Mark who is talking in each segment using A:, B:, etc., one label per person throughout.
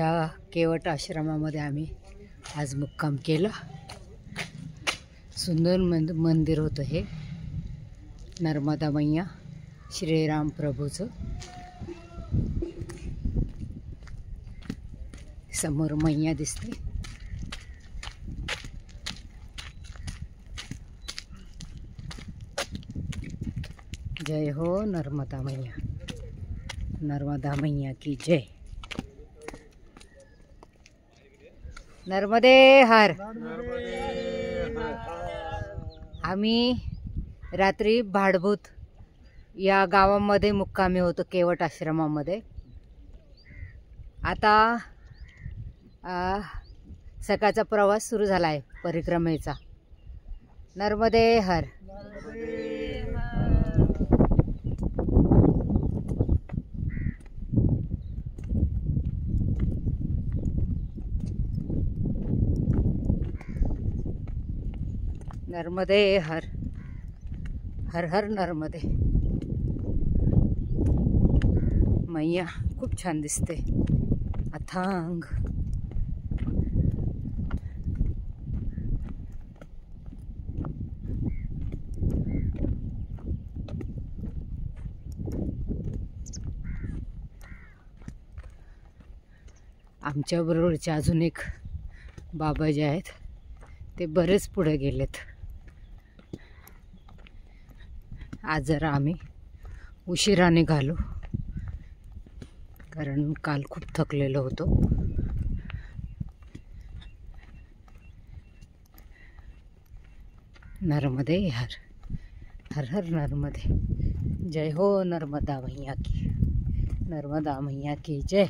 A: या केवट आश्रमामध्ये आम्ही आज मुक्काम केला। सुंदर मंदिर होतं हे, नर्मदा मैया श्रीराम प्रभूचं। समोर मैया दिसते। जय हो नर्मदा मैया, नर्मदा मैया की जय। नर्मदे हर। आम्ही रात्री भाडभूत या गावामध्ये मुक्कामी होतो, केवट आश्रमामध्ये। आता सकाळचा प्रवास सुरू झाला आहे परिक्रमेचा। नर्मदे हर। नर्मदे हर, हर हर नर्मदे। मैया खूप छान दिसते, अथांग। आमच्या बरोबरचे अजून एक बाबा जे आहेत ते बरेच पुढे गेलेत। आज जरा आम्ही उशिरा निघालो, कारण काल खूप थकलेलो होतो। नर्मदे हर, हर हर नर्मदे। जय हो नर्मदा मैया की, नर्मदा मैया की जय।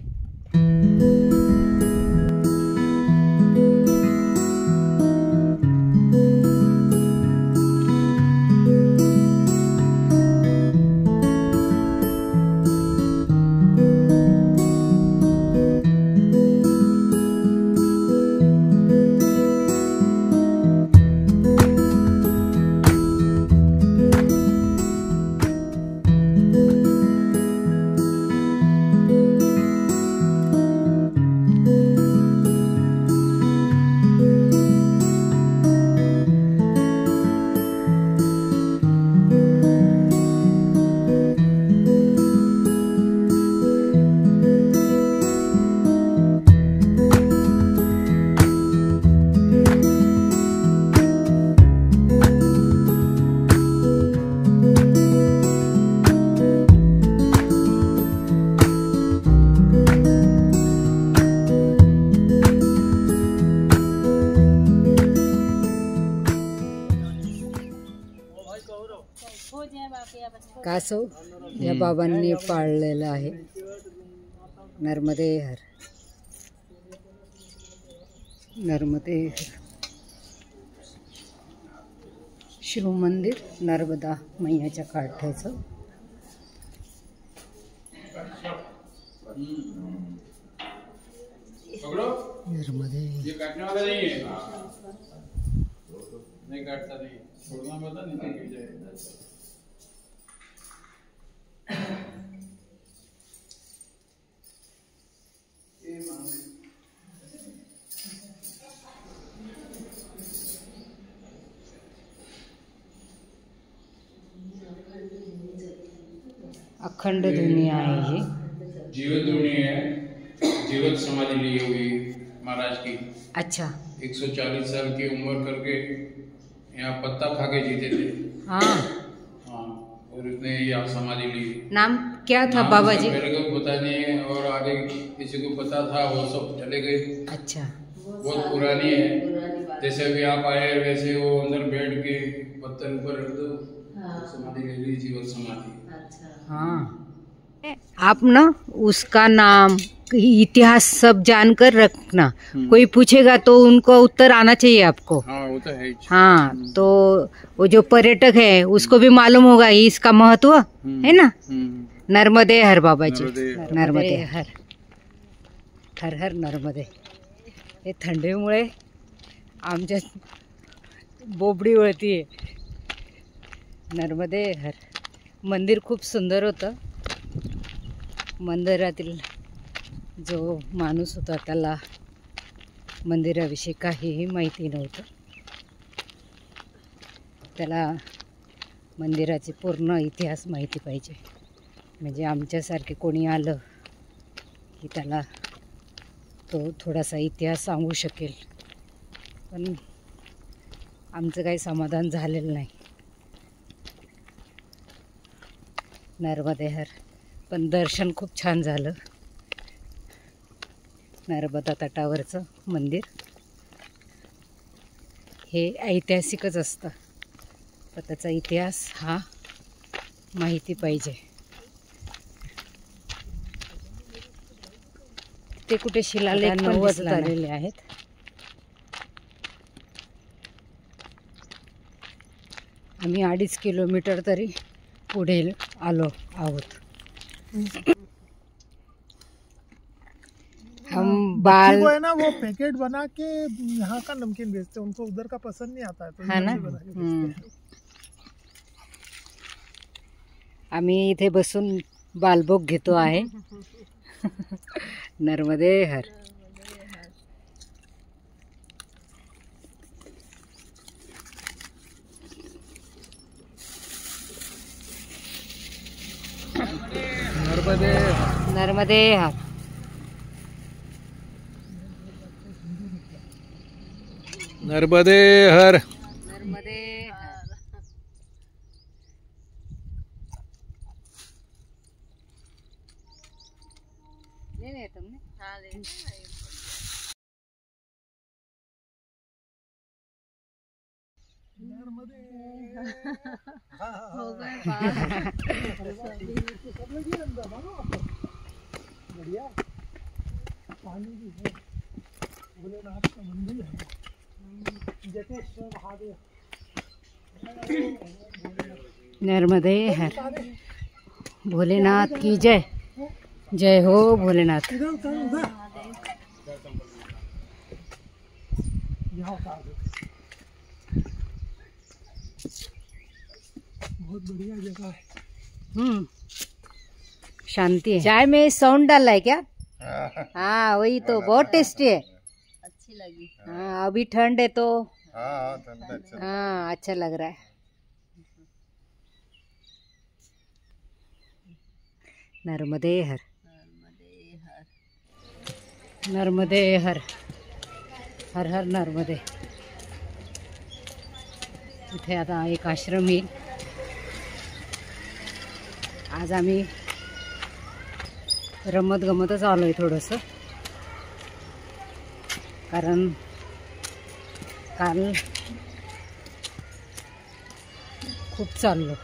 A: कासव या बाबांनी पाळलेलं आहे। नर्मदे हर, नर्मदे हर। शिव मंदिर नर्मदा मैयाच्या काठाचं। नर्मदे ये काटने वाला नहीं है, नहीं काटता नहीं, छोड़ना पड़ता नहीं गिर जाएगा। अखंड दुनिया है ये,
B: जीवित दुनिया है, जीवित समाधि ली हुई महाराज की।
A: अच्छा।
B: 140 साल की उम्र करके यहाँ पत्ता खा के जीते थे।
A: हाँ
B: हाँ, और उसने यहाँ समाधि ली।
A: नाम क्या था बाबा जी?
B: मेरे को पता नहीं है, और आगे किसी को पता था, वो सब चले गए।
A: अच्छा।
B: बहुत पुरानी है, जैसे अभी आप आए वैसे वो अंदर बैठ के पत्थर ऊपर रख दो, समाधि ले ली, जीवन समाधि।
A: हाँ, आप ना उसका नाम इतिहास सब जानकर रखना। कोई पूछेगा तो उनको उत्तर आना चाहिए आपको।
B: हाँ, वो तो है।
A: हाँ, तो वो जो पर्यटक है उसको भी मालूम होगा इसका महत्व, है ना। नर्मदे हर बाबा जी, नर्मदे हर, हर हर नर्मदे। हे थंडीमुळे आमच्या बोबडी वळतीये। नर्मदे हर। मंदिर खूप सुंदर होतं। मंदिरातील जो माणूस होता त्याला मंदिराविषयी काहीही माहिती नव्हतं. त्याला मंदिराचे पूर्ण इतिहास माहिती पाहिजे. म्हणजे आमच्यासारखे कोणी आलं की त्याला तो थोडासा इतिहास सांगू शकेल. पण आमचं काही समाधान झालेलं नाही. नर्मदे हर. पण दर्शन खूप छान झालं. नर्मदा तटावरचं मंदिर हे ऐतिहासिकच असतं, पण त्याचा इतिहास हा माहिती पाहिजे. ते कुठे शिलालेख पण आलेले आहेत. आम्ही 2.5 किलोमीटर तरी पुढे आलो आहोत. हम बाल
C: वो है ना, वो पैकेट बना के यहाँ का नमकीन बेचते हैं. उनको उधर का पसंद नहीं आता है तो
A: हाँ ना.
C: इधर से बना के बेचते हैं.
A: आम्ही इथे बसून बालभोग घेतो आहे. नर्मदे हर.
C: नर्मदे
A: नर्मदे हर.
C: नर्मदे हर.
A: नर्मदे हर. ले ले तुमने. हाँ ले.
C: हो गए बढ़िया. पानी भी है. भोलेनाथ का मंदिर है. जटेश्वर महादेव.
A: नर्मदे हर. भोलेनाथ की जय. जय हो भोलेनाथ.
C: इधर उतर, उधर. यहाँ उतार दो. बहुत बढ़िया जगह है.
A: शांति है. चाय में साउंड डाला है क्या? हाँ वही तो बहुत टेस्टी है. अच्छी लगी. हाँ अभी ठंड है तो हाँ अच्छा लग रहा है. नर्मदे हर. नर्मदे हर. हर हर नर्मदे. इथे आता एक आश्रम येईल. आज आम्ही रमत गमतच आलोय थोडंसं, कारण काल खूप चाललो,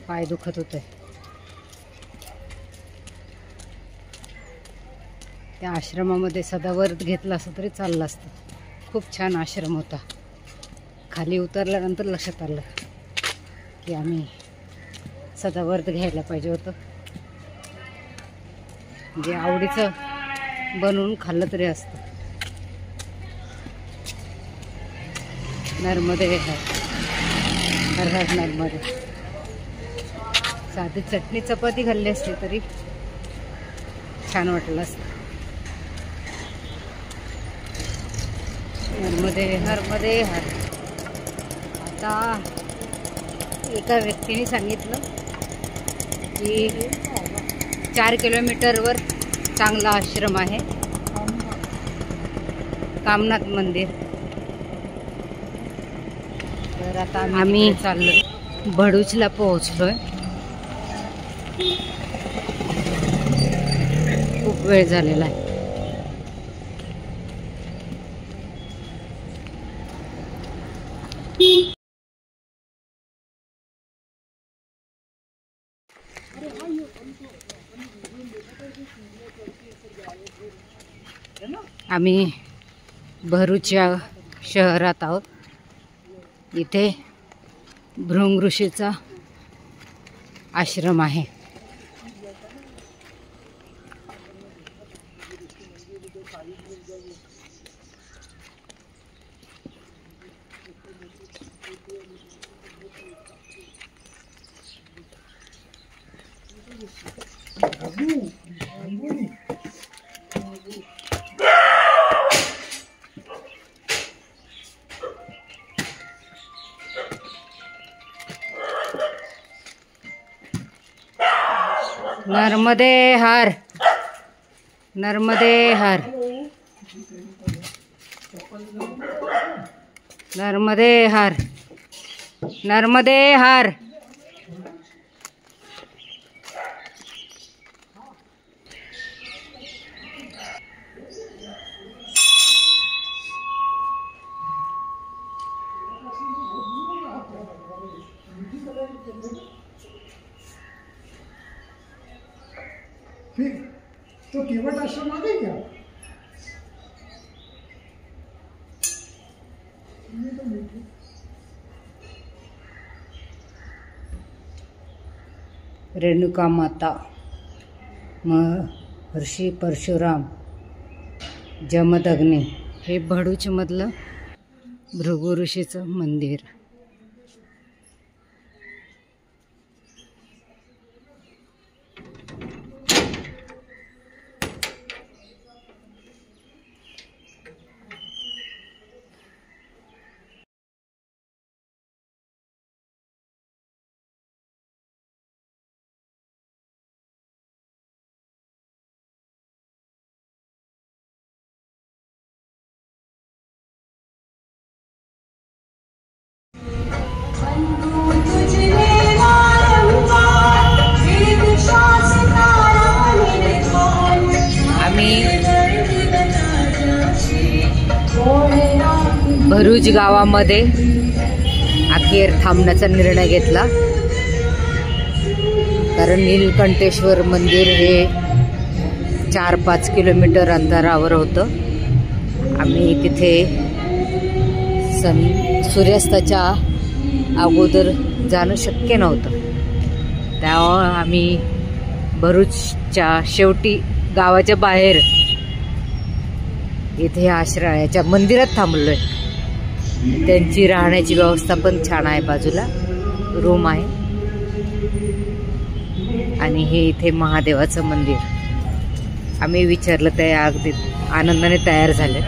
A: पाय दुखत होते. त्या आश्रमामध्ये सदाव्रत घेतलं असं तरी चाललं असतं. खूप छान आश्रम होता. खाली उतरल्यानंतर लक्षात आलं की आम्ही सदाव्रत घ्यायला पाहिजे होतं. म्हणजे आवडीचं बनवून खाल्लं तरी असतं. नर्मदे हर. हर हर नर्मदे. साधी चटणी चपाती खाल्ली असते तरी छान वाटलं असतं. नर्मदे नर्मदे हर. आता एका व्यक्तीने सांगितलं की 4 किलोमीटरवर चांगला आश्रम आहे, कामनाथ मंदिर. तर आता आम्ही चाललो, भडूचला पोहोचलोय. खूप वेळ झालेला आहे. आम्ही भरूच या शहरात आहोत. इथे भृंग ऋषीचा आश्रम आहे. नर्मदे हर, नर्मदे हर, नर्मदे हर, नर्मदे हर।
C: तो केवट आश्रम आ गई क्या?
A: रेणुका माता, महर्षी परशुराम, जमदग्नी, हे भडूच मधलं भृगु ऋषीचं मंदिर। भरूच गावामध्ये अखेर थांबण्याचा निर्णय घेतला, कारण नीलकंठेश्वर मंदिर हे 4-5 किलोमीटर अंतरावर होतं। आम्ही तिथे सूर्यास्ताच्या अगोदर जाणं शक्य नव्हतं, त्यामुळे आम्ही भरूचच्या शेवटी गावाच्या बाहेर इथे आश्रयाच्या मंदिरात थांबलोय। त्यांची राहण्याची व्यवस्था पण छान आहे, बाजूला रूम आहे आणि हे इथे महादेवाचं मंदिर। आम्ही विचारलं ते अगदी आनंदाने तयार झाले।